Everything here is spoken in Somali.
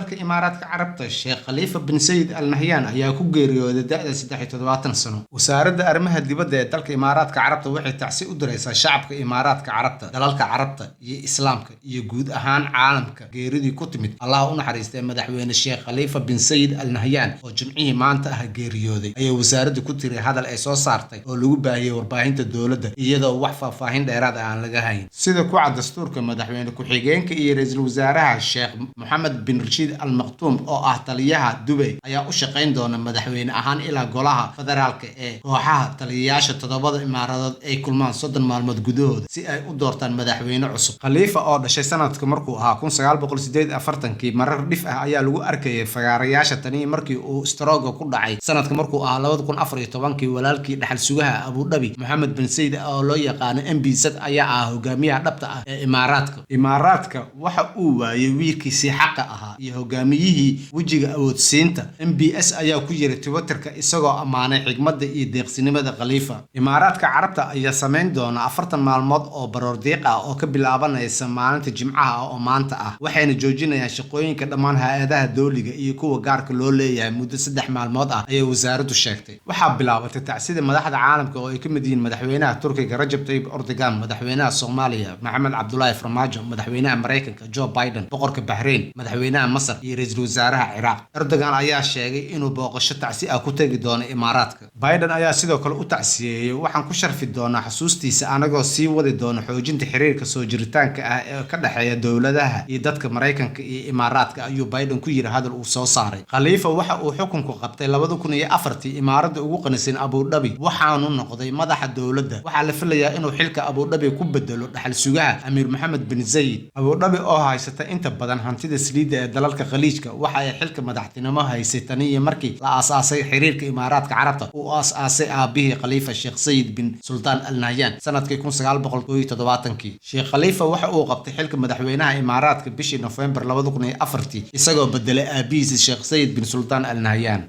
dalka Imaaraadka Carabta Sheekh Khalifa bin Zayed Al Nahyan ayaa ku geeriyooday da'da 73 sano. Wasaaradda Arrimaha Dibadda ee dalka Imaaraadka Carabta waxay tacsi u diraysaa shacabka Imaaraadka Carabta, dalalka Carabta iyo Islaamka iyo guud ahaan caalamka geeridii ku timid. Allah u naxariistay madaxweyne Sheekh Khalifa bin Zayed Al Nahyan oo Jimcihii maanta ah geeriyooday. Ayay wasaaraddu ku tiri hadal ay soo saartay oo lagu baahiyay warbaahinta dowladda iyadoo wax faahfaahin dheeraad ah aan laga hayn. Sida ku cad dastuurka madaxweyne ku-xigeenka iyo ra'iisul wasaaraha Sheekh Mohammed bin Rashid Al Maktoum oo ah taliyaha Dubai ayaa u shaqayn doona madaxweyne ahaan ilaa golaha federaalka ee kooxaha taliyayaasha toddobada imaaradood ay kulmaan 30 maalmood gudahooda si ay u doortaan madaxweyne cusub. Khalifa oo dhashay sanadka markuu ahaa 1948 marar dhif ah ayaa lagu arkayay fagaarayaasha tani markii uu stroke ku dhacay sanadka markuu ahaa 2014 walaalkii dhaxal sugaha Abu Dhabi Mohammed bin Zayed oo loo yaqaan MBZ ayaa ah hogaamiyaha dhabta ah ee Imaaraadka waxa uu waayay wiilkiisii xaqa ahaa iyo hogaamiyihii wajiga awoodsiinta. MBS ayaa ku jiray Twitterka isagoo amaanay xigmadda iyo deeqsinimada Khalifa. Imaaraadka Carabta ayaa sameyn doona 40 maalmood oo baroor diiq ah oo ka bilaabanaysa maalinta Jimcaha oo maanta ah, waxayna joojinayaan shaqooyinka dhammaan hay'adaha dawliga iyo kuwa gaarka loo leeyahay muddo 3 maalmood ah, ayay wasaaraddu sheegtay. Waxaa bilaabatay tacsida madaxda caalamka oo ay ka mid yihiin madaxweynaha Turkiga Rajab Tayyip Erdogan, madaxweynaha Soomaaliya Maxamed Cabdullaahi Farmaajo, madaxweynaha Mareykanka Joe Biden, boqorka Bahrain, madaxweynaha Masar iyo ra'iisul wasaaraha Ciraaq. Erdogan ayaa sheegay inuu booqasho tacsi ah ku tagi doono Imaaraadka. Biden ayaa sidoo kale u tacsiyeeyay waxaan ku sharfi doonaa xusuustiisa anagoo sii wadi doona xoojinta xiriirka soo jiritaanka ah ee ka dhaxeeya dowladaha iyo dadka Mareykanka iyo Imaaraadka, ayuu Biden ku yiri hadal uu soo saaray. Khalifa waxa uu xukunku qabtay 2004 imaaradda ugu qanisan Abu Dhabi waxaanu noqday madaxa dowladda. Waxaa la filayaa inuu xilka Abu Dhabi ku bedelo dhaxal sugaha Amir Mohammed bin Zayed. Abu Dhabi oo haysata inta badan hantida saliidda ee dalalka Khaliijka waxa ay xilka madaxtinimo haysay tani markii la aasaasay xiriirka Imaaraadka Carabta uu aasaasay aabihii Khalifa Sheekh Zayed bin Sultan Al Nahyan sanadkii 1971. Sheekh Khalifa waxa uu qabtay xilka madaxweynaha Imaaraadka bishii November 2004 isagoo bedelay aabihiisa Sheekh Zayed bin Sultan Al Nahyan.